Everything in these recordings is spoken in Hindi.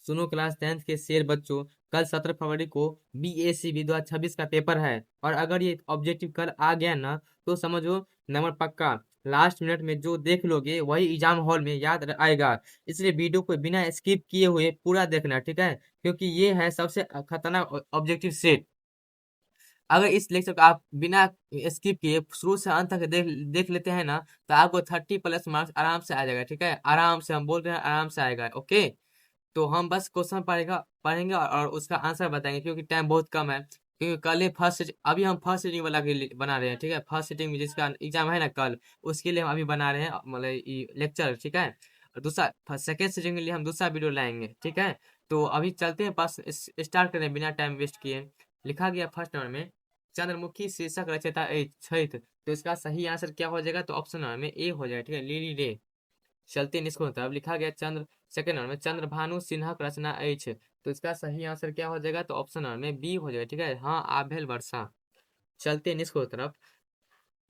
सुनो क्लास 10th के शेर बच्चों, कल 17 फरवरी को BACB 2026 का पेपर है। और अगर ये ऑब्जेक्टिव कल आ गया ना तो समझो नंबर पक्का। लास्ट मिनट में जो देख लोगे वही एग्जाम हॉल में याद आएगा। इसलिए वीडियो को बिना स्किप किए हुए पूरा देखना, ठीक है, क्योंकि ये है सबसे खतरनाक ऑब्जेक्टिव सेट। अगर इस लेक्चर को आप बिना स्किप किए शुरू से अंत तक देख देख लेते हैं ना तो आपको 30+ मार्क्स आराम से आ जाएगा, ठीक है। आराम से, हम बोल रहे हैं आराम से आएगा, ओके। तो हम बस क्वेश्चन पढ़ेंगे और उसका आंसर बताएंगे, क्योंकि टाइम बहुत कम है। क्योंकि कल ही अभी हम फर्स्ट सीटिंग वाला के लिए बना रहे हैं, ठीक है। फर्स्ट सीटिंग में जिसका एग्जाम है ना कल, उसके लिए हम अभी बना रहे हैं मतलब लेक्चर, ठीक है। और दूसरा सेकेंड सीटिंग के लिए हम दूसरा वीडियो लाएंगे, ठीक है। तो अभी चलते हैं, बस स्टार्ट करें बिना टाइम वेस्ट किए। लिखा गया फर्स्ट नंबर में, चंद्रमुखी शीर्षक रचयिता छैथ। तो इसका सही आंसर क्या हो जाएगा? तो ऑप्शन नंबर में ए हो जाएगा, ठीक है, लिली रे। चलते हैं इसको, अब लिखा गया सेकंड नंबर में, चंद्रभानु सिन्हाक रचना अछि। तो इसका सही आंसर क्या हो जाएगा? तो ऑप्शन नंबर में बी हो जाएगा, ठीक है, हाँ आभेल वर्षा। चलते हैं इसको तरफ।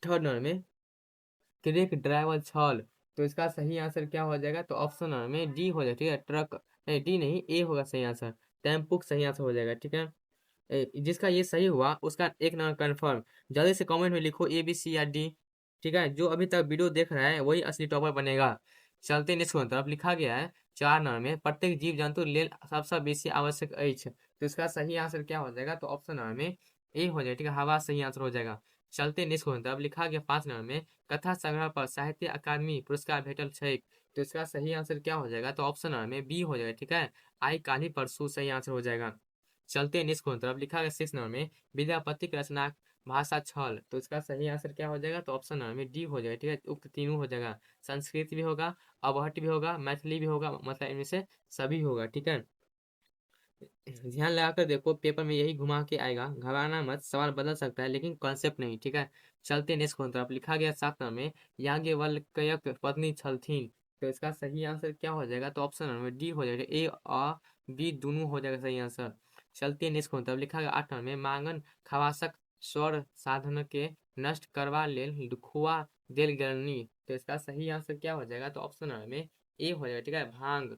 थर्ड नंबर में, ट्रक ड्राइवर छल। तो इसका सही आंसर क्या हो जाएगा? तो ऑप्शन नंबर में डी हो जाएगा, ठीक है, ट्रक नहीं, डी नहीं, ए होगा सही आंसर। टेम्पो सही आंसर हो जाएगा, ठीक है। जिसका ये सही हुआ उसका एक नंबर कंफर्म। जल्दी से कमेंट में लिखो ए बी सी या डी, ठीक है। जो अभी तक वीडियो देख रहा है वही असली टॉपर बनेगा। चलते हैं नेक्स्ट तरफ। लिखा गया है 4 नंबर में, प्रत्येक जीव जंतु लेल सबसे बेसी आवश्यक अछि। तो इसका सही आंसर क्या हो जाएगा? तो ऑप्शन नंबर में ए हो जाएगा, ठीक है, हवा सही आंसर हो जाएगा। चलते हैं नेक्स्ट तरफ। लिखा गया 5 नंबर में, कथा संग्रह पर साहित्य अकादमी पुरस्कार भेटल छै। तो इसका सही आंसर क्या हो जाएगा? तो ऑप्शन नंबर में बी हो जाएगा, ठीक है, आई काली परसों सही आंसर हो जाएगा। चलते हैं नेक्स्ट तरफ। लिखा गया 6 नंबर में, विद्यापति की रचना भाषा छल। तो इसका सही आंसर क्या हो जाएगा? तो ऑप्शन नंबर में डी हो जाएगा, ठीक है, उक्त तीनों हो जाएगा। संस्कृत भी होगा, अवहट भी होगा, मैथिली भी होगा, मतलब इनमें से सभी होगा, ठीक है। ध्यान लगाकर देखो, पेपर में यही घुमा के आएगा, घबराना मत, सवाल बदल सकता है लेकिन कॉन्सेप्ट नहीं, ठीक है। चलते नेक्स्ट तरफ। लिखा गया 7 नंबर में, याज्ञवल्क्यक पत्नी छलथिन। तो इसका सही आंसर क्या हो जाएगा? तो ऑप्शन नंबर डी हो जाएगा, ए और बी दोनों हो जाएगा सही आंसर। चलते नेक्स्ट तरफ। लिखा गया 8 नंबर में, मांगन खवासक स्वर साधन के नष्ट करवा लेल दुखुआ देल गेलनी। तो इसका सही आंसर क्या हो जाएगा? तो ऑप्शन नंबर में ए हो जाएगा, ठीक है, भांग।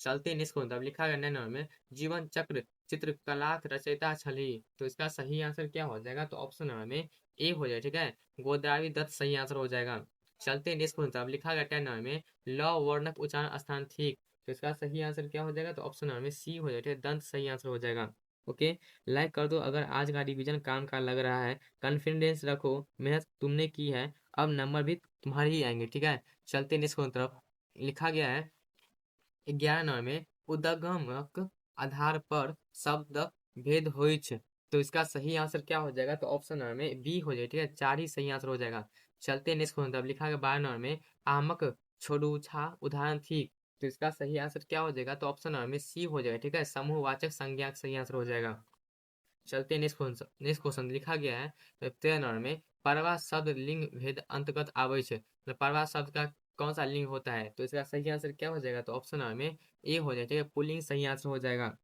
चलते नेक्स्ट तरफ। लिखा गया 9 नंबर में, जीवन चक्र चित्रकलाक रचयिता छली। तो इसका सही आंसर क्या हो जाएगा? तो ऑप्शन नंबर में ए हो जाएगा, ठीक है, गोदावरी दत्त सही आंसर हो जाएगा। चलते नेक्स्ट तरफ। लिखा गया 10 नंबर में, ल वर्णक उच्चारण स्थान ठीक। तो इसका सही आंसर क्या हो जाएगा? तो ऑप्शन नंबर में सी हो जाएगा, ठीक है, दंत सही आंसर हो जाएगा। ओके, लाइक कर दो अगर आज का रिवीजन काम का लग रहा है। कॉन्फिडेंस रखो, मेहनत तुमने की है, अब नंबर भी तुम्हारे ही आएंगे, ठीक है। चलते नेक्स्ट तरफ। लिखा गया है 11 नंबर में, उदगमक आधार पर शब्द भेद होइ छै। तो इसका सही आंसर क्या हो जाएगा? तो ऑप्शन नंबर में बी हो जाएगा, ठीक है, 4 ही सही आंसर हो जाएगा। चलते नेक्स्ट तरफ। लिखा गया 12 नंबर में, आमक छोड़ू छा उदाहरण थी। तो इसका सही आंसर क्या हो जाएगा? तो ऑप्शन नंबर में सी हो जाएगा, ठीक है, समूहवाचक संज्ञा सही आंसर हो जाएगा। चलते नेक्स्ट क्वेश्चन। लिखा गया है 13 नंबर में, परवा शब्द लिंग भेद अंतर्गत आवे छै। मतलब परवा शब्द का कौन सा लिंग होता है? तो इसका सही आंसर क्या हो जाएगा? तो ऑप्शन नंबर में ए हो जाएगा, ठीक है, पुल्लिंग सही आंसर हो जाएगा,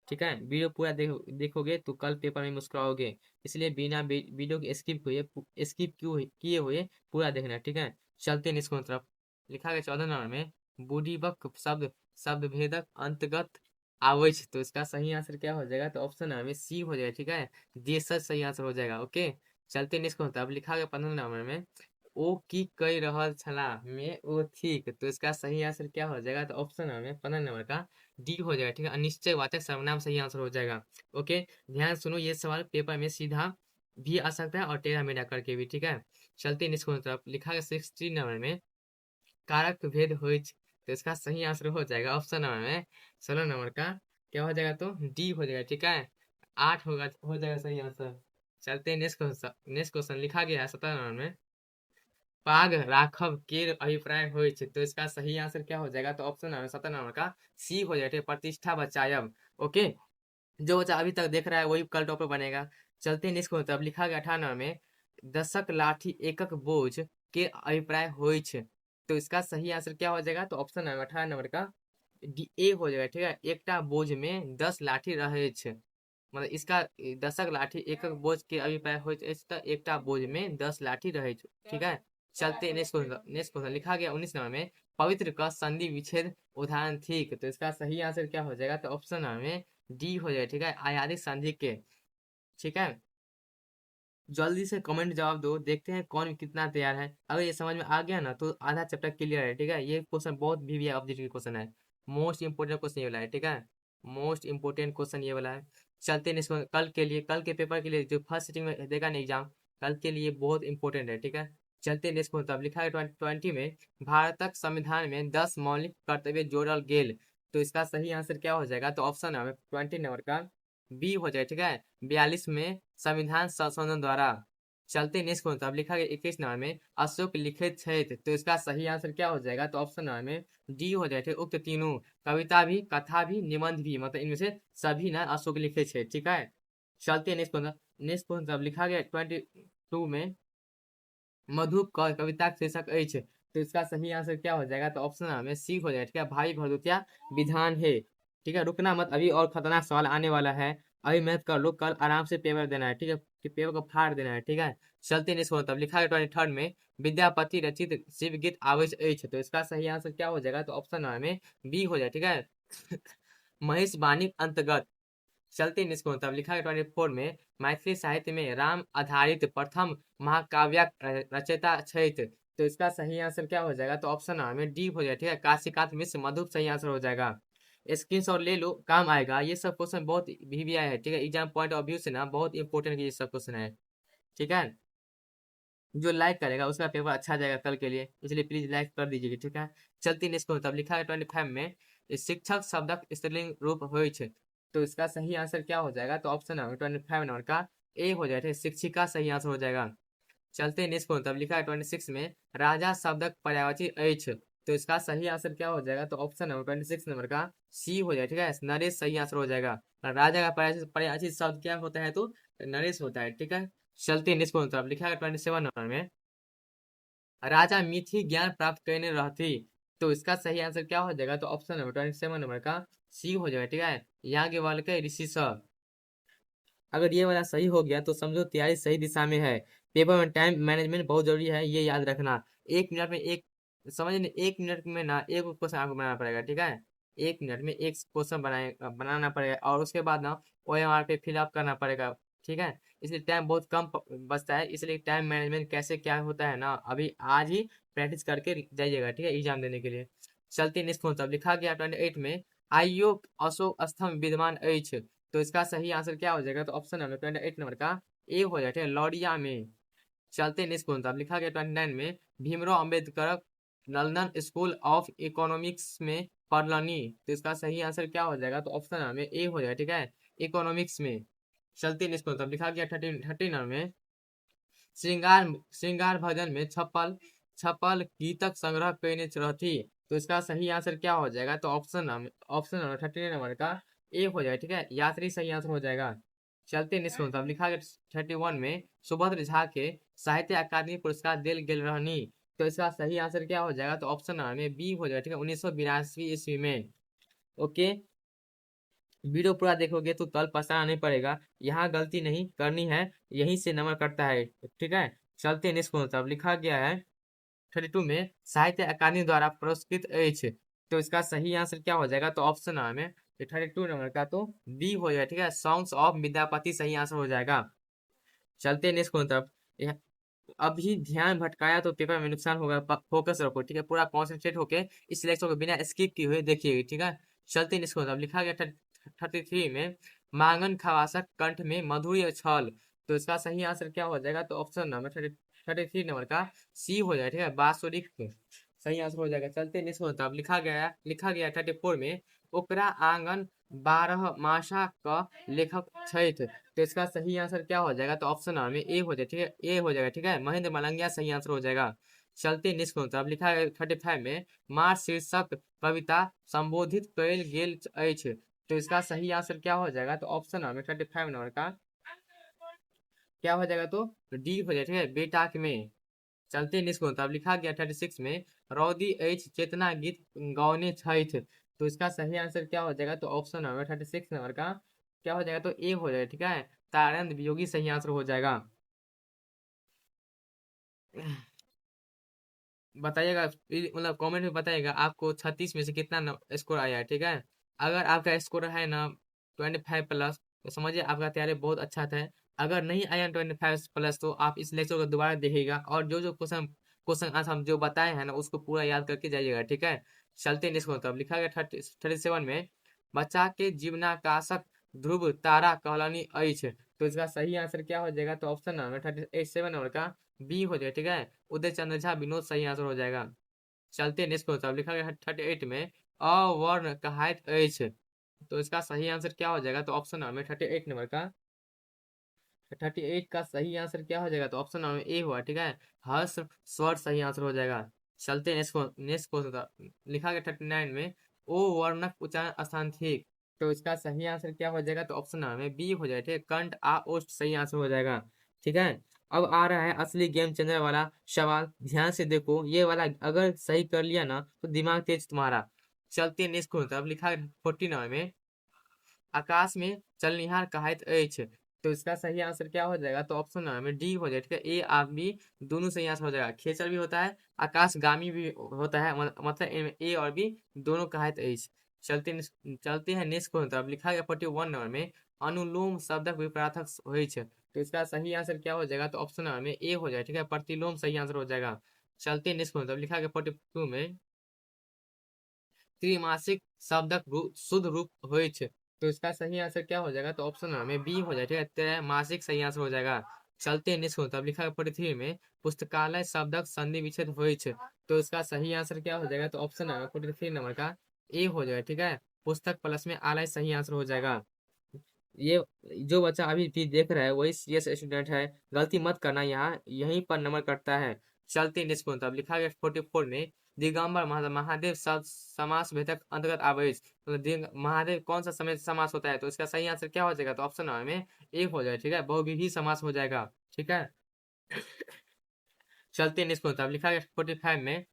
ठीक है। वीडियो पूरा देखोगे तो कल पेपर में मुस्कुराओगे, इसलिए बिना वीडियो के स्किप किए हुए पूरा देखना, ठीक है। चलते हैं इसको तरफ। लिखा गया 14 नंबर में, बुढ़ीबक शब्द शब्द भेदक अंतर्गत आवे छै। तो इसका सही आंसर क्या हो जाएगा? तो ऑप्शन नंबर में सी हो जाएगा, ठीक है, देशज सही आंसर हो जाएगा, ओके। चलते हैं इसको तरफ। लिखा गया 15 नंबर में, ओ की कह रहल छलाह में ओ ठीक। तो इसका सही आंसर क्या हो जाएगा? तो ऑप्शन नंबर में 15 नंबर का डी हो जाएगा, ठीक है, अनिश्चयवाचक सर्वनाम सही आंसर हो जाएगा, ओके। ध्यान सुनो, ये सवाल पेपर में सीधा भी आ सकता है और टेढ़ा मेढ़ा करके भी, ठीक है। चलते हैं इसको तरफ। लिखा गया 16 नंबर में, कारक भेद होइ छै। तो इसका सही आंसर हो जाएगा ऑप्शन नंबर में 16 नंबर का क्या हो जाएगा? तो डी हो जाएगा, ठीक है, 8 होगा, हो जाएगा सही आंसर। चलते हैं नेक्स्ट क्वेश्चन। लिखा गया है 17 नंबर में, पाग राखब केर अभिप्राय होइ छै। तो इसका सही आंसर क्या हो जाएगा? तो ऑप्शन नंबर 17 नंबर का सी हो जाएगा, प्रतिष्ठा बचायब, ओके। जो बच्चा अभी तक देख रहा है वही कल टॉपर बनेगा। चलते हैं नेक्स्ट तरफ। लिखा गया 18 नंबर में, दशक लाठी एकक बोझ के अभिप्राय होइ छै। तो इसका सही आंसर क्या हो जाएगा? तो ऑप्शन नंबर 18 नंबर का डी ए हो जाएगा, ठीक है, एकटा बोझ में 10 लाठी रहे छै। मतलब इसका दशक लाठी एकक बोझ के अभिप्राय होइत अछि तऽ एकटा बोझ में 10 लाठी रहे छै, ठीक है। चलते नेक्स्ट क्वेश्चन। लिखा गया 19 नंबर में, पवित्र का संधि विच्छेद उदाहरण ठीक। तो इसका सही आंसर क्या हो जाएगा? तो ऑप्शन हमें डी हो जाएगा, ठीक है, आयातिक संधि के। ठीक है, जल्दी से कमेंट जवाब दो, देखते हैं कौन कितना तैयार है। अगर ये समझ में आ गया ना तो आधा चैप्टर क्लियर है। ठीक है, ये क्वेश्चन बहुत भी ऑब्जेक्टिव क्वेश्चन है, मोस्ट इंपोर्टेंट क्वेश्चन ये वाला है। ठीक है, मोस्ट इंपोर्टेंट क्वेश्चन ये वाला है। चलते हैं इसको कल के लिए, कल के पेपर के लिए जो फर्स्ट सिटिंग में देगा ना एग्जाम, कल के लिए बहुत इंपॉर्टेंट है। ठीक है, चलते हैं इसको। तब लिखा है 2020 में भारतक संविधान में 10 मौलिक कर्तव्य जोड़ल गेल। तो इसका सही आंसर क्या हो जाएगा? तो ऑप्शन है 20 नंबर का बी हो जाए। ठीक है, 42 में संविधान संशोधन द्वारा। चलते नेक्स्ट क्वेश्चन। अब लिखा गया 21 नंबर में अशोक लिखित क्षेत्र। तो इसका सही आंसर क्या हो जाएगा? तो ऑप्शन नंबर में डी हो जाए थे। उक्त तीनों कविता भी, कथा भी, निबंध भी, मतलब इनमें से सभी ना अशोक लिखित क्षेत्र। ठीक है, चलते हैं नेक्स्ट क्वेश्चन। नेक्स्ट क्वेश्चन अब लिखा गया 22 में मधु कविता के शीर्षक अछि। तो इसका सही आंसर क्या हो जाएगा? तो ऑप्शन हमें सी हो जाएगा। ठीक है, भाई भरदुतिया विधान है। ठीक है, रुकना मत, अभी और खतरनाक सवाल आने वाला है। अभी मेहनत कर लो, कल आराम से पेपर देना है। ठीक है, कि पेपर को फाड़ देना है। ठीक है, चलते नहीं इसको। तब लिखा है 23 में विद्यापति रचित शिव गीत आवश्य अछि। तो इसका सही आंसर क्या हो जाएगा? तो ऑप्शन हमें बी हो जाए। ठीक है, महेश वाणी अंतर्गत। चलते निष्कुल। तब लिखा है 24 में मैथिली साहित्य में राम आधारित प्रथम महाकाव्य रचयिता छथि। तो इसका सही आंसर क्या हो जाएगा? तो ऑप्शन में डी हो जाएगा। ठीक है, काशीकांत मिश्र मधु सही आंसर हो जाएगा। स्क्रीनशॉट ले लो, काम आएगा। ये सब क्वेश्चन बहुत भी आया है। ठीक है, एग्जाम पॉइंट ऑफ व्यू से ना बहुत इंपॉर्टेंट ये सब क्वेश्चन है। ठीक है, जो लाइक करेगा उसका पेपर अच्छा जाएगा कल के लिए, इसलिए प्लीज लाइक कर दीजिएगा। ठीक है, चलती इसको। तब लिखा है 25 में शिक्षक शब्दक स्त्रीलिंग रूप होइ छै। तो इसका सही आंसर क्या हो जाएगा? तो ऑप्शन है 25 नंबर का ए हो जाएगा। शिक्षिका सही आंसर हो जाएगा। चलते नेक्स्ट को। तब लिखा है 26 में राजा शब्दक पर्यायवाची अछि। तो इसका सही आंसर क्या हो जाएगा? तो ऑप्शन है 26 नंबर का सी हो जाएगा। ठीक है, नरेश सही आंसर हो जाएगा। राजा का पर्यायवाची शब्द क्या होता है? तो नरेश होता है। ठीक है, चलते नेक्स्ट को। तब लिखा है 27 नंबर में राजा मिथि ज्ञान प्राप्त करने रहती। तो इसका सही आंसर क्या हो जाएगा? तो ऑप्शन नंबर 27 नंबर का सी हो जाएगा। ठीक है, याज्ञवल्क्य के ऋषि स। अगर ये वाला सही हो गया तो समझो तैयारी सही दिशा में है। पेपर में टाइम मैनेजमेंट बहुत जरूरी है, ये याद रखना। 1 मिनट में एक, समझ नहीं, 1 मिनट में ना एक क्वेश्चन आपको बनाना पड़ेगा। ठीक है, 1 मिनट में एक क्वेश्चन बनाना पड़ेगा, और उसके बाद ना OMR पे फिलअप करना पड़ेगा। ठीक है, इसलिए टाइम बहुत कम बचता है, इसलिए टाइम मैनेजमेंट कैसे क्या होता है ना, अभी आज ही प्रैक्टिस करके जाइएगा। ठीक है, एग्जाम देने के लिए। चलते नेक्स्ट तब लिखा गया 28 में आइयो अशोक स्तंभ विद्यमान अछि। तो इसका सही आंसर क्या हो जाएगा? तो ऑप्शन नंबर 28 नंबर का ए हो जाएगा। ठीक है, लौरिया में। चलते नेक्स्ट क्वेश्चन। अब लिखा गया 29 में Bhimrao Ambedkar London school of economics में पढ़लनी। तो इसका सही आंसर क्या हो जाएगा? तो ऑप्शन में ए हो जाएगा। ठीक है, इकोनॉमिक्स में। चलते नेक्स्ट क्वेश्चन। अब लिखा गया 30 नंबर में श्रृंगार श्रृंगार भजन में छपल छपल गीतक संग्रह करने रहती। तो इसका सही आंसर क्या हो जाएगा? तो ऑप्शन नंबर 39 नंबर का ए हो जाएगा। ठीक है, यात्री सही आंसर हो जाएगा। चलते निष्कुंत। अब लिखा गया 31 में सुभद्र झा के साहित्य अकादमी पुरस्कार दिल गेल रहनी। तो इसका सही आंसर क्या हो जाएगा? तो ऑप्शन नंबर में बी हो जाएगा। ठीक है, 1982 ईस्वी में। ओके, वीडियो पूरा देखोगे तो कल पछताना नहीं पड़ेगा। यहाँ गलती नहीं करनी है, यहीं से नंबर कटता है। ठीक है, चलते हैं नेक्स्ट क्वेश्चन। अब लिखा गया है 32 में साहित्य अकादमी द्वारा पुरस्कृत अछि। तो इसका सही आंसर क्या हो जाएगा? तो ऑप्शन में 32 नंबर का तो बी हो जाएगा। ठीक है, सॉन्ग्स ऑफ विद्यापति सही आंसर हो जाएगा। चलते हैं नेक्स्ट क्वेश्चन तरफ। अभी ध्यान भटकाया तो पेपर में नुकसान होगा, फोकस रखो। ठीक है, पूरा कॉन्सेंट्रेट होके इस लेक्चर को बिना स्किप किए हुए देखिएगा। ठीक है, चलते हैं इसको। अब लिखा गया 33 में मांगन खवासक कंठ में मधुर छल। तो इसका सही आंसर क्या हो जाएगा? तो ऑप्शन नंबर 33 नंबर का सी हो जाएगा। ठीक है, बांसुरी सही आंसर हो जाएगा। चलते हैं इसको। अब लिखा गया 34 में ओकरा आंगन 12 मासा का लेखक छथि। तो इसका सही आंसर क्या हो जाएगा? तो ऑप्शन में ए हो जाएगा। ठीक है, ए हो जाएगा। ठीक है, महेंद्र मलंगिया सही आंसर हो जाएगा। चलते नेक्स्ट क्वेश्चन। अब लिखा है 35 में मार शीर्षक कविता संबोधित कयल गेल अछि। तो इसका सही आंसर क्या हो जाएगा? तो ऑप्शन में 35 नंबर का क्या हो जाएगा? तो डी हो जाएगा। ठीक है, बेटाक में। चलते नेक्स्ट क्वेश्चन। अब लिखा गया 36 में रौदी अछि चेतना गीत गौने छथि। तो इसका सही आंसर क्या हो जाएगा? तो ऑप्शन नंबर 36 नंबर का क्या हो जाएगा? तो ए हो जाएगा। ठीक है, तारंद वियोगी सही आंसर हो जाएगा। बताइएगा, मतलब कमेंट में बताइएगा आपको 36 में से कितना स्कोर आया है, ठीक है। अगर आपका स्कोर है ना 25 प्लस, तो समझिए आपका तैयारी बहुत अच्छा था। अगर नहीं आया 25 प्लस, तो आप इस लेक्चर को दोबारा देखिएगा और जो जो क्वेश्चन क्वेश्चन आज हम जो बताए हैं ना उसको पूरा याद करके जाइएगा, ठीक है। चलते हैं इसको, तब लिखा गया 37 में, बच्चा के जीवनाकाशक ध्रुव तारा कहलानी अछि। तो इसका सही आंसर क्या हो जाएगा, तो ऑप्शन नंबर 37 नंबर का बी हो जाएगा, ठीक है। उदय चंद्र झा विनोद सही आंसर हो जाएगा। चलते नेक्स्ट क्वेश्चन, लिखा गया 38 में, अवर्ण कहाइत अछि। तो इसका सही आंसर क्या हो जाएगा, तो ऑप्शन नंबर 38 नंबर का 38 का सही आंसर क्या हो जाएगा, तो ऑप्शन नंबर ए हुआ, ठीक है। हर्ष स्वर सही आंसर हो जाएगा। चलते नेक्स्ट क्वेश्चन, लिखा गया 39 में, ओ वर्णक उच्चारण स्थान ठीक। तो इसका सही आंसर क्या हो जाएगा, तो ऑप्शन नंबर बी हो जाएगा, ठीक है। कंठ आ ओष्ठ सही आंसर हो जाएगा, ठीक है। अब आ रहा है असली गेम चेंजर वाला सवाल, ध्यान से देखो ये वाला, अगर सही कर लिया ना तो दिमाग तेज तुम्हारा। चलते नेक्स्ट क्वेश्चन, अब लिखा है 49 में, आकाश में चलनिहार कहाइत अछि। तो इसका सही आंसर क्या हो जाएगा, तो ऑप्शन में डी हो जाएगा, ठीक है। ए और बी दोनों सही आंसर हो जाएगा। खेचर भी होता है, आकाशगामी भी होता है, मतलब इनमें ए और बी दोनों कहाइत अछि। चलते हैं नेक्स्ट क्वेश्चन, अब लिखा गया 41 नंबर में, अनुलोम शब्दक विपरीतार्थ होइ छै। तो इसका सही आंसर क्या हो जाएगा, तो ऑप्शन नंबर में ए हो जाएगा, ठीक है। प्रतिलोम सही आंसर हो जाएगा। चलते हैं नेक्स्ट क्वेश्चन, अब लिखा गया 42 में, त्रिमासिक शब्दक शुद्ध रूप होइ छै। तो इसका सही आंसर क्या हो जाएगा, तो ऑप्शन में बी हो जाएगा, ठीक है। त्रैमासिक सही आंसर हो जाएगा। चलते हैं नेक्स्ट क्वेश्चन, अब लिखा है 43 में, पुस्तकालय शब्दक संधि विच्छेद होइ छै। तो इसका सही आंसर क्या हो जाएगा, तो ऑप्शन नंबर 43 नंबर का ए हो जाएगा, ठीक है। पुस्तक प्लस में आलय सही आंसर हो जाएगा। ये जो बच्चा अभी भी देख रहा है वही सीरियस स्टूडेंट है, गलती मत करना, यहाँ यहीं पर नंबर कटता है। चलते नेक्स्ट क्वेश्चन, अब लिखा गया 44 में, दिगंबर महादेव सब समास भेदक अंतर्गत आवे। मतलब महादेव कौन सा समय समास होता है, तो इसका सही आंसर क्या हो जाएगा, तो ऑप्शन में एक हो जाएगा, ठीक है। बहुव्रीहि समास हो जाएगा, ठीक है। चलते नेक्स्ट क्वेश्चन, अब लिखा गया 45 में,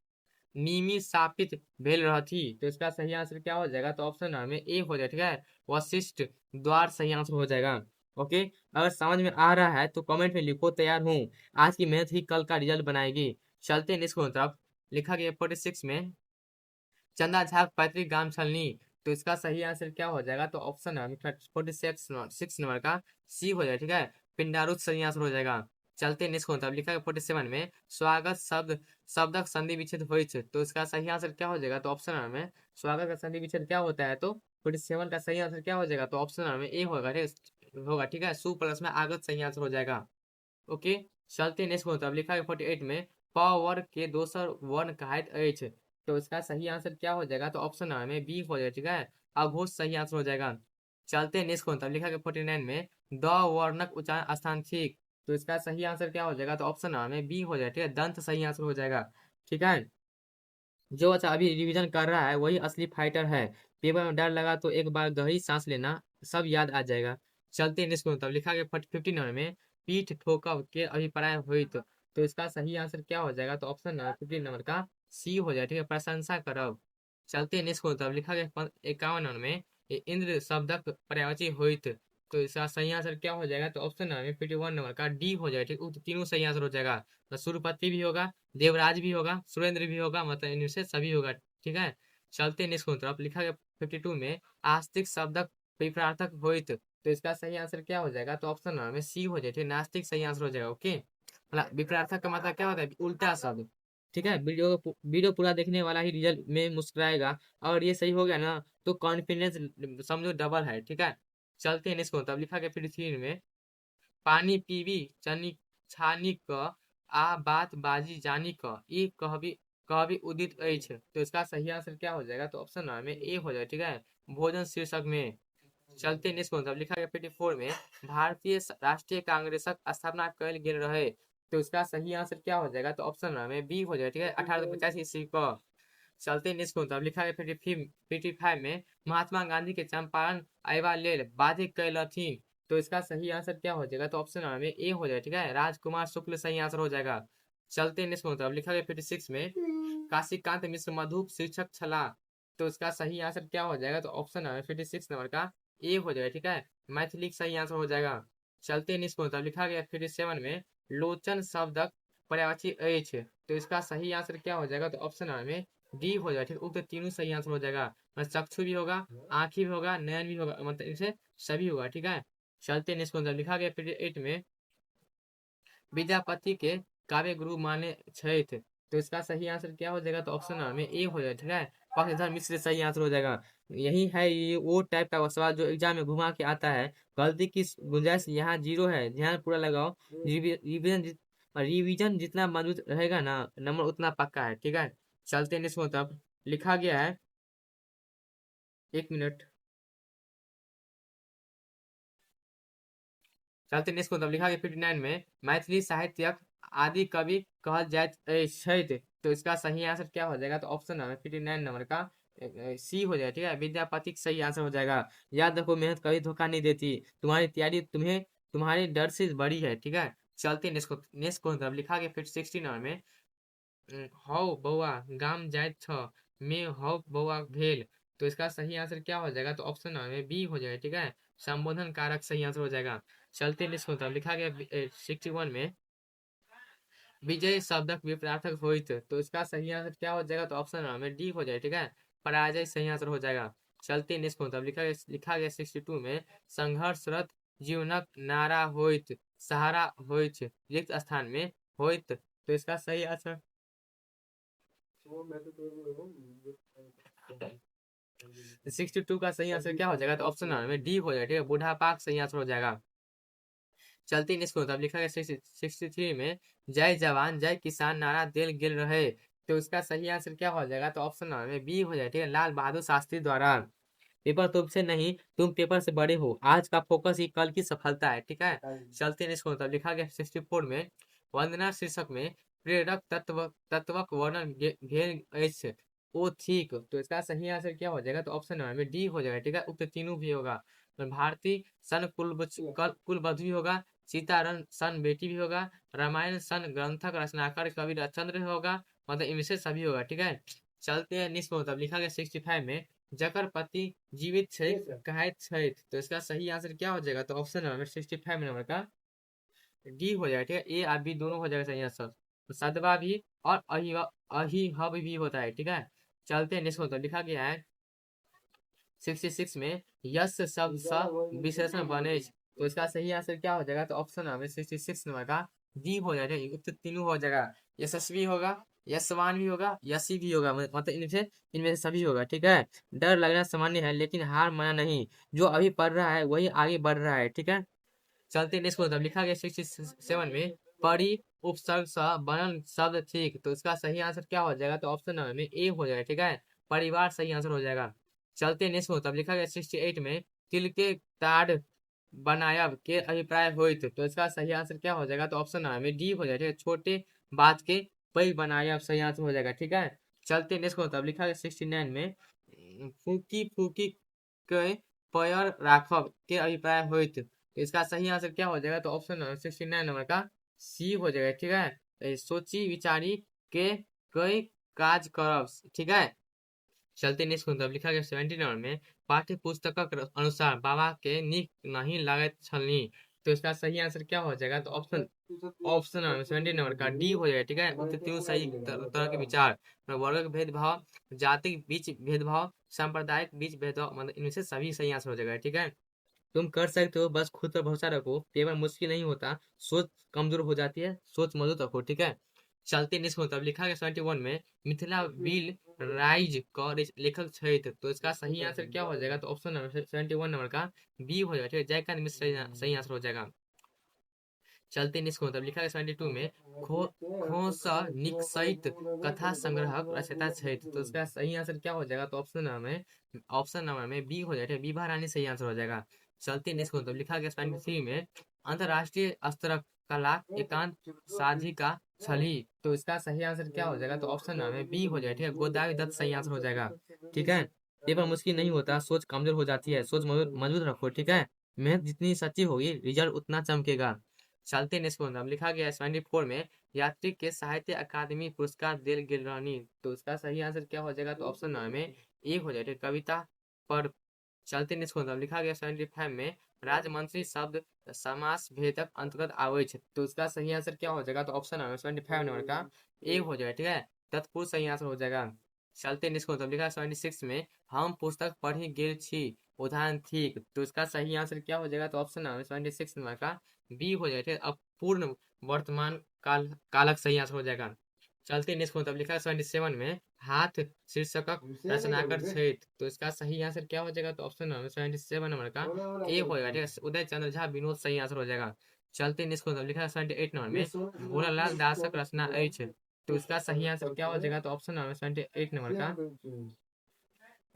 नीमी सापित भेल रहती। तो इसका सही आंसर क्या हो जाएगा, तो ऑप्शन में ए हो जाएगा, ठीक है। वशिष्ठ द्वार सही आंसर हो जाएगा। ओके, अगर समझ में आ रहा है तो कमेंट में लिखो तैयार हूँ, आज की मेहनत ही कल का रिजल्ट बनाएगी। चलते हैं नेक्स्ट तरफ, लिखा गया 46 में, चंदा झा पैतृक गांव छलनी। तो इसका सही आंसर क्या हो जाएगा, तो ऑप्शन है 46 नंबर का सी हो जाएगा, ठीक है। पिंडारुत सही आंसर हो जाएगा। चलते नेक्स्ट तब लिखा है 47 में, स्वागत शब्दक संधि विच्छेद होइ छै। तो इसका सही आंसर क्या हो जाएगा, तो ऑप्शन में स्वागत का संधि विच्छेद क्या होता है, तो 47 का सही आंसर क्या हो जाएगा, तो ऑप्शन में ए होगा, ठीक है। सु प्लस में आगत सही आंसर हो जाएगा। ओके, चलते नेक्स्ट अब लिखा है 48 में, प वर्ग के दोसर वर्ण कहाइत अछि। तो इसका सही आंसर क्या हो जाएगा, तो ऑप्शन में बी हो जाएगा, ठीक है। अघोष सही आंसर हो जाएगा। चलते नेक्स्ट अब लिखा है 49 में, द वर्णक उच्चारण स्थान ठीक। तो इसका सही आंसर क्या हो जाएगा, तो ऑप्शन में बी हो जाएगा, ठीक है। दंत सही आंसर हो जाएगा, ठीक है। जो बच्चा अभी रिवीजन कर रहा है वही असली फाइटर है। पेपर में डर लगा तो एक बार गहरी सांस लेना, सब याद आ जाएगा। चलते हैं नेक्स्ट तब लिखा गया 50 नंबर में, पीठ ठोकव के अभिप्राय होइत। तो इसका सही आंसर क्या हो जाएगा, तो ऑप्शन नंबर 50 नंबर का सी हो जाएगा, ठीक है। प्रशंसा करब। चलते हैं नेक्स्ट तब लिखा गया 51 नंबर में, इंद्र शब्दक पर्यायवाची होइत। तो इसका सही आंसर क्या हो जाएगा, तो ऑप्शन नंबर 51 नंबर का डी हो जाएगा, ठीक है। तो तीनों सही आंसर हो जाएगा। तो सूर्यपति भी होगा, देवराज भी होगा, सुरेंद्र भी होगा, मतलब इनमें से सभी होगा, ठीक है। चलते नेक्स्ट तरफ, लिखा गया 52 में, आस्तिक शब्दक विपरीतार्थक होइत। तो इसका सही आंसर क्या हो जाएगा, तो ऑप्शन में सी हो जाएगा, नास्तिक सही आंसर हो जाएगा। ओके, मतलब विपरीतार्थक का मतलब क्या होता है, उल्टा शब्द, ठीक है। वीडियो पूरा देखने वाला ही रिजल्ट में मुस्कुराएगा। और ये सही हो गया ना तो कॉन्फिडेंस समझो डबल है, ठीक है। चलते हैं नेक्स्ट तब लिखा गया 53 में, पानी पीबी चनी छानी क आ बात बाजी जानी क ई कहबी कहबी उदित अछि। तो इसका सही आंसर क्या हो जाएगा, तो ऑप्शन में ए हो जाएगा, ठीक है। भोजन शीर्षक में। चलते नेक्स्ट तब लिखा गया 54 में, भारतीय राष्ट्रीय कांग्रेसक स्थापना कल गेल रहे। तो इसका सही आंसर क्या हो जाएगा, तो ऑप्शन में बी हो जाएगा, ठीक है। 1885 ईस्वी क। चलते नेक्स्ट तब लिखा गया 55 में, महात्मा गांधी के चंपारण अयबा लेल बाधित कैलथिन। तो इसका सही आंसर क्या हो जाएगा, तो ऑप्शन में ए हो जाएगा, ठीक है। राजकुमार शुक्ल सही आंसर हो जाएगा। चलते नेक्स्ट तब लिखा गया 56 में, काशीकांत मिश्र मधु शिक्षक छला। तो इसका सही आंसर क्या हो जाएगा, तो ऑप्शन है 56 नंबर का ए हो जाएगा, ठीक है। मैथिली सही आंसर हो जाएगा। चलते नेक्स्ट तब लिखा गया 57 में, लोचन शब्दक पर्यायवाची अछि। तो इसका सही आंसर क्या हो जाएगा? तो ऑप्शन नंबर में डी हो जाएगा, ठीक। उक्त तीनों सही आंसर हो जाएगा, मतलब चक्षु भी होगा, आंखी भी होगा, नयन भी होगा, मतलब इनसे सभी होगा, ठीक है। चलते हैं इसको, लिखा गया पीरियड 8 में विद्यापति के काव्य गुरु माने छथि। तो इसका सही आंसर क्या हो जाएगा? तो ऑप्शन नंबर में ए हो जाएगा, ठीक है। पक्षधर मिश्र सही आंसर हो जाएगा। यही है ये वो टाइप का सवाल जो एग्जाम में घुमा के आता है। गलती की गुंजाइश यहाँ जीरो है, ध्यान पूरा लगाओ। रिवीजन जितना मजबूत रहेगा ना, नंबर उतना पक्का है, ठीक है। चलते हैं इसको, तब लिखा गया है, 1 मिनट। चलते नेक्स्ट मतलब लिखा गया 59 में मैथिली साहित्यक आदि कवि कहल जाइत छथि। तो इसका सही आंसर क्या हो जाएगा? तो ऑप्शन नंबर 59 नंबर का सी हो जाएगा, ठीक है। विद्यापति का सही आंसर हो जाएगा। याद रखो, मेहनत कभी धोखा नहीं देती, तुम्हारी तैयारी तुम्हें तुम्हारे डर से बड़ी है, ठीक है। चलते नेक्स्ट को मतलब लिखा गया 60 नंबर में हौ बौआ गाम जाइत छ में हौ बौआ भेल। तो इसका सही आंसर क्या हो जाएगा? तो ऑप्शन नंबर में बी हो जाएगा, ठीक है। संबोधन कारक सही आंसर हो जाएगा। चलते हैं इसको, तब लिखा गया 61 में विजय शब्दक विपरीतार्थक होइत। तो इसका सही आंसर क्या हो जाएगा? तो ऑप्शन नंबर में डी हो जाएगा, ठीक है। पराजय सही आंसर हो जाएगा। चलते हैं इसको, तब लिखा गया 62 में संघर्षरत जीवनक नारा होइत सहारा होइत रिक्त स्थान में होइत। तो इसका सही आंसर 62 का सही आंसर क्या हो जाएगा? तो ऑप्शन नंबर में डी हो जाएगा, ठीक है। बुढ़ापा सही आंसर हो जाएगा। चलती इसको, तब लिखा गया 63 में जय जवान जय किसान नारा दिल गिल रहे। तो इसका सही आंसर क्या हो जाएगा? तो ऑप्शन नंबर में बी हो जाएगा, ठीक है। लाल बहादुर शास्त्री द्वारा। पेपर तुमसे नहीं, तुम पेपर से बड़े हो, आज का फोकस ही कल की सफलता है, ठीक है। चलते हैं इसको, तब लिखा गया 64 में वंदना शीर्षक में प्रेरक तत्वक वर्णन घेर अछि ओ ठीक। तो इसका सही आंसर क्या हो जाएगा? तो ऑप्शन नंबर में डी हो जाएगा, ठीक है। उक्त तीनों भी होगा। तो भारती सन कुलवधु भी होगा, सीतारन सन बेटी भी होगा, रामायण सन ग्रंथक रचनाकार कवि चंद्र होगा, मतलब इनमें से सभी होगा, ठीक है। चलते हैं निष्ठ, तब लिखा गया 65 में जकर पति जीवित छै कहैत छथि। तो इसका सही आंसर क्या हो जाएगा? तो ऑप्शन नंबर 65 नंबर का डी हो जाएगा, ठीक है। ए और बी दोनों हो जाएगा सही आंसर। तो सदवा भी और अहिहब भी होता है, ठीक है। चलते हैं नेक्स्ट, लिखा गया है 66 में यश शब्द स विशेषण बने। तो इसका सही आंसर क्या हो जाएगा? तो ऑप्शन नंबर 66 नंबर का डी हो जाएगा, तो तीनों हो जाएगा। यशस्वी होगा, यशवान भी होगा, यशी भी होगा, मतलब इनमें से सभी होगा, ठीक है। डर लगना सामान्य है, लेकिन हार माना नहीं। जो अभी पढ़ रहा है वही आगे बढ़ रहा है, ठीक है। चलते नेक्स्ट, मतलब लिखा गया 67 में परि उपसर्ग स बनल शब्द ठीक। तो इसका सही आंसर क्या हो जाएगा? तो ऑप्शन नंबर में ए हो जाएगा, ठीक है। परिवार सही आंसर हो जाएगा। चलते नेक्स्ट, तब लिखा गया 68 में तिल के ताड़ बनायब के अभिप्राय होइत। तो इसका सही आंसर क्या हो जाएगा? तो ऑप्शन नंबर में डी हो जाएगा, ठीक है। छोटे बात के पैघ बनायब सही आंसर हो जाएगा, ठीक है। चलते नेक्स्ट, तब लिखा गया 69 में फूकी फूकी के पैर राखब के अभिप्राय होइत। तो इसका सही आंसर क्या हो जाएगा? तो ऑप्शन नंबर 69 नंबर का सी हो जाएगा, ठीक है। सोची विचारी के कई काज करब, ठीक है। चलते नेक्स्ट, तब लिखा गया 70 नंबर में पाठ्य पुस्तकक अनुसार बाबा के नीक नहीं लागत छलनी। तो इसका सही आंसर क्या हो जाएगा? तो ऑप्शन नंबर 70 नंबर का डी हो जाएगा, ठीक है। तो तीनों सही तरह के विचार, वर्ग भेदभाव, जाति बीच भेदभाव, सांप्रदायिक बीच भेदभाव, मतलब इनमें से सभी सही आंसर हो जाएगा, ठीक है। तुम कर सकते हो, बस खुद पर भरोसा रखो। पेपर मुश्किल नहीं होता, सोच कमजोर हो जाती है, सोच मजबूत रखो, ठीक है। चलते नेक्स्ट, तब लिखा गया 71 में मिथिला बिल राइज का लेखक छथि। तो इसका सही आंसर क्या हो जाएगा? तो ऑप्शन नंबर 71 नंबर का बी हो जाएगा, ठीक है। जयकांत मिश्र सही आंसर हो जाएगा। चलते नेक्स्ट, तब लिखा गया 72 में खोस निकसैत कथा संग्रहक रचयिता छथि। तो इसका सही आंसर क्या हो जाएगा? तो ऑप्शन नंबर में बी हो जाएगा, विभा रानी सही आंसर हो जाएगा। चलते नेक्स्ट, तब लिखा गया 73 में अंतरराष्ट्रीय स्तर कला एकांत साधिका छली। तो इसका सही आंसर क्या हो जाएगा? तो ऑप्शन नंबर में बी हो जाएगा, ठीक है। गोदावरी दत्त सही आंसर हो जाएगा, ठीक है। पेपर मुश्किल नहीं होता, सोच कमजोर हो जाती है, सोच मजबूत रखो, ठीक है। मेहनत जितनी सच्ची होगी, रिजल्ट उतना चमकेगा। चलते नेक्स्ट, अब लिखा गया 74 में यात्री के साहित्य अकादमी पुरस्कार दिल गिल रानी। तो इसका सही आंसर क्या हो जाएगा? तो ऑप्शन नंबर में ए हो जाएगा, कविता पर चलते निष्ठ लिखा गया 75 में राजमंत्री शब्द समास भेदक अंतर्गत आवे छे, तो उसका सही आंसर क्या हो जाएगा? तो ऑप्शन 75 नंबर का ए हो जाएगा। ठीक है, तत्पुरुष सही आंसर हो जाएगा। चलते निष्ठ लिखा है 76 में हम पुस्तक पढ़ी गेल छी उदाहरण ठीक, तो इसका सही आंसर क्या हो जाएगा? तो ऑप्शन 76 नंबर का बी हो जाएगा। ठीक है, अब पूर्ण वर्तमान कालक सही आंसर हो जाएगा। चलते नेक्स्ट मतलब लिखा है 77 में हाथ शीर्षक रचनाकर क्षेत्र, तो इसका सही आंसर क्या हो जाएगा? तो ऑप्शन नंबर 77 नंबर का ए होएगा। ठीक है, उदय चंद्र झा विनोद सही आंसर हो जाएगा। चलते नेक्स्ट मतलब लिखा है 78 नंबर में भोलालाल दासक रचना अछि, तो इसका सही आंसर क्या हो जाएगा? तो ऑप्शन नंबर 78 नंबर का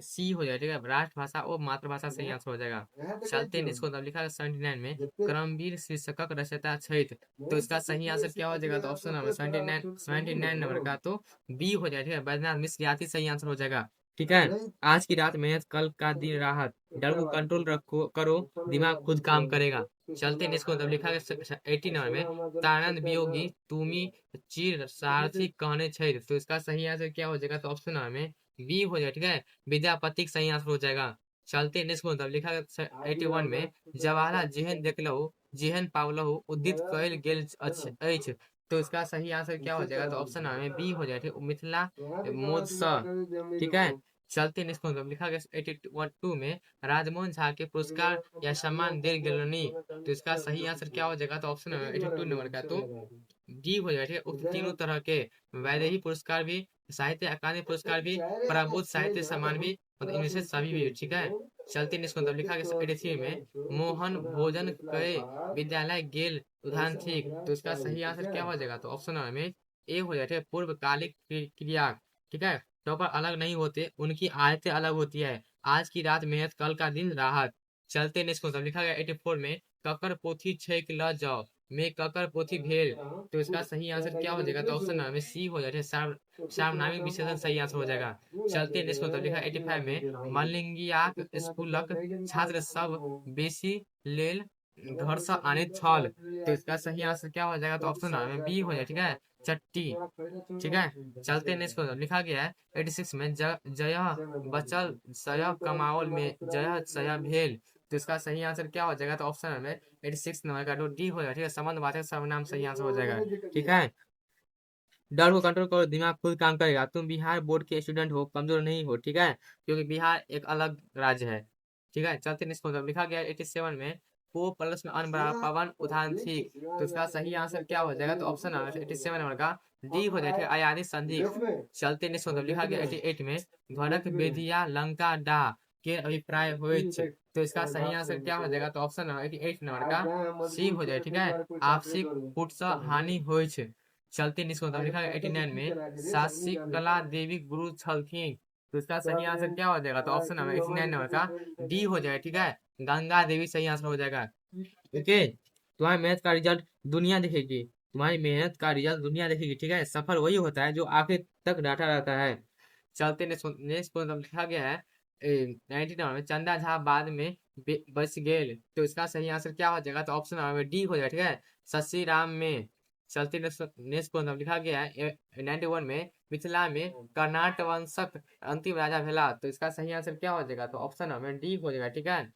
सी हो जाएगा। ठीक है, राष्ट्रभाषा और मातृभाषा सही आंसर हो जाएगा। चलते हैं इसको लिखा है 79 में क्रमवीर शीर्षक रचयिता क्षेत्र, तो इसका सही आंसर क्या हो जाएगा? तो ऑप्शन नंबर 79 नंबर का तो बी हो जाएगा। ठीक है, बैद्यनाथ मिश्र याति सही आंसर हो जाएगा। ठीक है, आज की रात मेहनत कल का दिन राहत, डर को कंट्रोल रखो करो दिमाग खुद काम करेगा। चलते हैं इसको लिखा है 80 नंबर में तानंद वियोगी तुमी चिर सारथी कहने छे, तो इसका सही आंसर क्या हो जाएगा? तो ऑप्शन नंबर में बी हो जाएगा। ठीक है, विद्यापति सही आंसर हो जाएगा। चलते नेक्स्ट मतलब लिखा है 81 में जवाहरलाल जेहन देखलहु जेहन पावलहु उदित कयल गेल अछि, तो इसका सही आंसर क्या हो जाएगा? तो ऑप्शन में बी हो जाएगा। ठीक, मिथिला मोद स। ठीक है, चलते नेक्स्ट मतलब लिखा गया 82 में राजमोहन झा के पुरस्कार या सम्मान देल गेलनी, तो इसका सही आंसर क्या हो जाएगा? तो ऑप्शन 82 नंबर का तो डी हो जाएगा। ठीक है, उक्त तीनों तरह के वैदेही पुरस्कार भी, साहित्य अकादमी पुरस्कार भी, प्रबुद्ध साहित्य सम्मान भी, मतलब इनमें से सभी भी। ठीक है, चलते निष्ठ मतलब लिखा गया 83 में मोहन भोजन कए विद्यालय गेल उदाहरण ठीक, तो इसका सही आंसर क्या हो जाएगा? तो ऑप्शन में ए हो जाएगा। ठीक है, पूर्वकालिक क्रिया। ठीक है, टॉपर अलग नहीं होते, उनकी आयतें अलग होती है। आज की रात मेहनत कल का दिन राहत। चलते नेक्स्ट मतलब लिखा गया 84 में ककर पोथी छेक ल जाओ में ककर पोथी भेल, तो इसका सही आंसर क्या हो जाएगा? तो ऑप्शन में सी हो जाएगा। सार्वनामिक विशेषण सही आंसर हो जाएगा। चलते नेक्स्ट मतलब लिखा 85 में मलिंगियाक स्कूलक छात्र सब बेसी लेल घर से आने छल, तो इसका सही आंसर क्या हो जाएगा? तो ऑप्शन में बी हो जाएगा। ठीक है, चट्टी। ठीक है, चलते नेक्स्ट मतलब लिखा गया है 86 में जय बचल सय कमावल में जय सय भेल, तो इसका सही आंसर क्या हो जाएगा? तो ऑप्शन में 86 नंबर का तो डी हो जाएगा। ठीक है, संबंधवाचक सर्वनाम सही आंसर हो जाएगा। ठीक है, डर को कंट्रोल करो दिमाग खुद काम करेगा। तुम बिहार बोर्ड के स्टूडेंट हो, कमजोर नहीं हो। ठीक है, क्योंकि बिहार एक अलग राज्य है। ठीक है, चलते नेक्स्ट मतलब लिखा गया 87 में को प्लस में अन बराबर पवन उदाहरण ठीक, तो इसका सही आंसर क्या हो जाएगा? तो ऑप्शन 87 नंबर का डी हो जाएगा। अयानी संधि। चलते नेक्स्ट मतलब लिखा गया 88 में घरक बेदिया लंका डा के अभिप्राय होइत, तो इसका सही आंसर क्या हो जाएगा? तो ऑप्शन 88 नंबर का सी हो जाएगा। ठीक है, आपसी कूट से हानि होइ छै। चलते निष्ठ मतलब लिखा है 89 में शशिकला देवी गुरु छलथिन, तो इसका सही आंसर क्या हो जाएगा? तो ऑप्शन नंबर 89 नंबर का डी हो जाएगा। ठीक है, गंगा देवी सही आंसर हो जाएगा। ओके, तुम्हारी मेहनत का रिजल्ट दुनिया देखेगी, तुम्हारी मेहनत का रिजल्ट दुनिया देखेगी। ठीक है, सफल वही होता है जो आखिर तक डाटा रहता है। चलते नेक्स्ट मतलब लिखा गया है 90 नंबर में चंदा झा बाद में बच गेल, तो इसका सही आंसर क्या हो जाएगा? तो ऑप्शन नंबर डी हो जाएगा। ठीक है, शशि राम में। चलते नेक्स्ट मतलब लिखा गया है 91 में मिथिला में कर्नाट वंशक अंतिम राजा भेला, तो इसका सही आंसर क्या हो जाएगा? तो ऑप्शन नंबर डी हो जाएगा। ठीक है,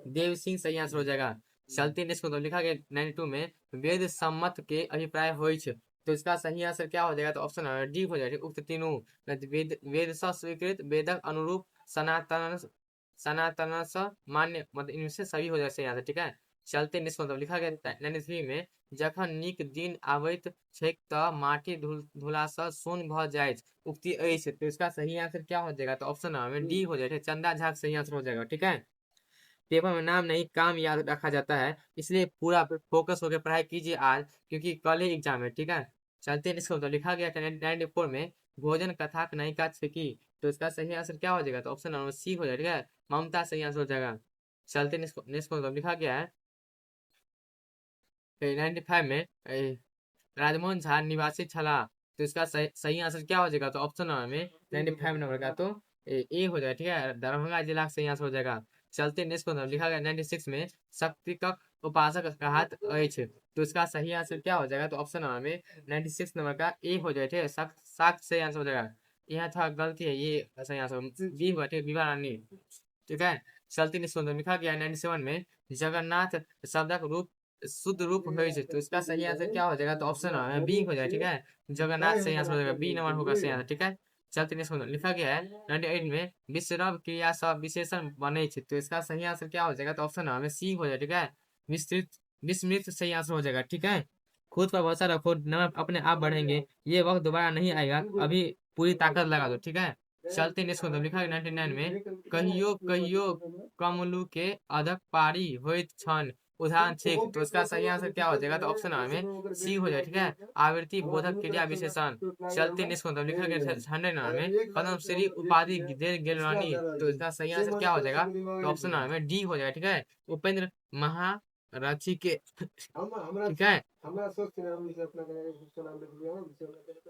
देव सिंह सही आंसर हो जाएगा। चलते नेक्स्ट मतलब लिखा गया 92 में वेद सम्मत के अभिप्राय होइ छै, तो इसका सही आंसर क्या हो जाएगा? तो ऑप्शन नंबर डी हो जाएगा। उक्त तीनों वेद से स्वीकृत वेदक अनुरूप सनातन सनातन से मान्य, मतलब इनमें से सभी हो जाएगा सही आंसर। ठीक है, चलते नेक्स्ट मतलब लिखा गया 93 में जखन नीक दिन आबैत छैक तऽ माटि धुला से सोन भ जाइत उक्ति अछि, तो इसका सही आंसर क्या हो जाएगा? तो ऑप्शन नंबर डी हो जाएगा। चंदा झा सही आंसर हो जाएगा। ठीक है, पेपर में नाम नहीं काम याद रखा जाता है, इसलिए पूरा फोकस होकर पढ़ाई कीजिए आज, क्योंकि कल ही एग्जाम है। ठीक है, चलते हैं इसको तो लिखा गया 94 में भोजन कथा नायिका की, तो इसका सही आंसर क्या हो जाएगा? तो ऑप्शन नंबर सी हो जाएगा। ठीक है, ममता सही आंसर हो जाएगा। चलते नेक्स्ट को तो लिखा गया है 95 में राजमोहन झा निवासी छला, तो इसका सही आंसर क्या हो जाएगा? तो ऑप्शन नंबर में 95 नंबर का तो ए हो जाएगा। ठीक है, दरभंगा जिला का सही आंसर हो जाएगा। चलते नेक्स्ट को लिखा गया 96 में शक्तिक उपासक कहत अछि, तो इसका सही आंसर क्या हो जाएगा? तो ऑप्शन नंबर में 96 नंबर का ए हो जाएगा। ठीक है, साक्ष सही आंसर हो जाएगा। यहाँ थोड़ा गलती है, ये सही आंसर बी हो जाएगा। विभा रानी। ठीक है। चलती निस्पंदन में लिखा गया है 97 में जगन्नाथ शब्दक रूप शुद्ध रूप हो छै, तो इसका सही आंसर क्या हो जाएगा, तो ऑप्शन बी हो जाएगा। ठीक है, जगन्नाथ सही आंसर हो जाएगा, बी नंबर होगा सही आंसर। ठीक है, चलती निस्पंदन लिखा गया है 98 में विसर्ग क्रिया सब विशेषण बने छै, तो इसका सही आंसर क्या हो जाएगा, तो ऑप्शन हमें सी हो जाएगा। ठीक है, विस्तृत विस्मृत सही आंसर हो जाएगा। ठीक है, खुद पर भरोसा रखो, नंबर अपने आप बढ़ेंगे, ये वक्त दोबारा नहीं आएगा, अभी पूरी ताकत लगा दो। ठीक है, चलते निस्पंदन लिखा है 99 में कहियो कहियो कमलू के अधक पारी होइत छन, उदाहरण ठीक, तो इसका सही आंसर क्या हो जाएगा, तो ऑप्शन हमें सी हो जाएगा। ठीक है, आवृत्ति बोधक क्रिया विशेषण। चलते निस्पंदन लिखा गया 109 में पद्मश्री उपाधि दे गेल रानी, तो इसका सही आंसर क्या हो जाएगा, तो ऑप्शन हमें डी हो जाएगा। ठीक है, उपेंद्र महारथी के ठीक है,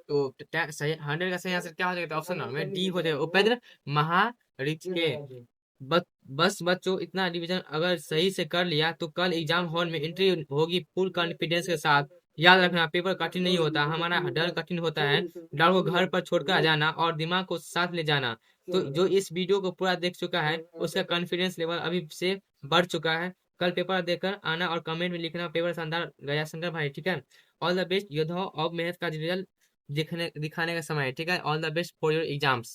तो सही 100 का सही आंसर क्या हो जाएगा, तो ऑप्शन हमें डी हो जाएगा, उपेंद्र महारथी के। बस बस बच्चों, इतना रिवीजन अगर सही से कर लिया तो कल एग्जाम हॉल में एंट्री होगी फुल कॉन्फिडेंस के साथ। याद रखना, पेपर कठिन नहीं होता, हमारा डर कठिन होता है। डर को घर पर छोड़कर आ जाना और दिमाग को साथ ले जाना। तो जो इस वीडियो को पूरा देख चुका है उसका कॉन्फिडेंस लेवल अभी से बढ़ चुका है। कल पेपर देकर आना और कमेंट में लिखना पेपर शानदार गया शंकर भाई। ठीक है, ऑल द बेस्ट योद्धाओं, अब मेहनत का रिजल्ट दिखाने का समय है। ठीक है, all the best for your exams.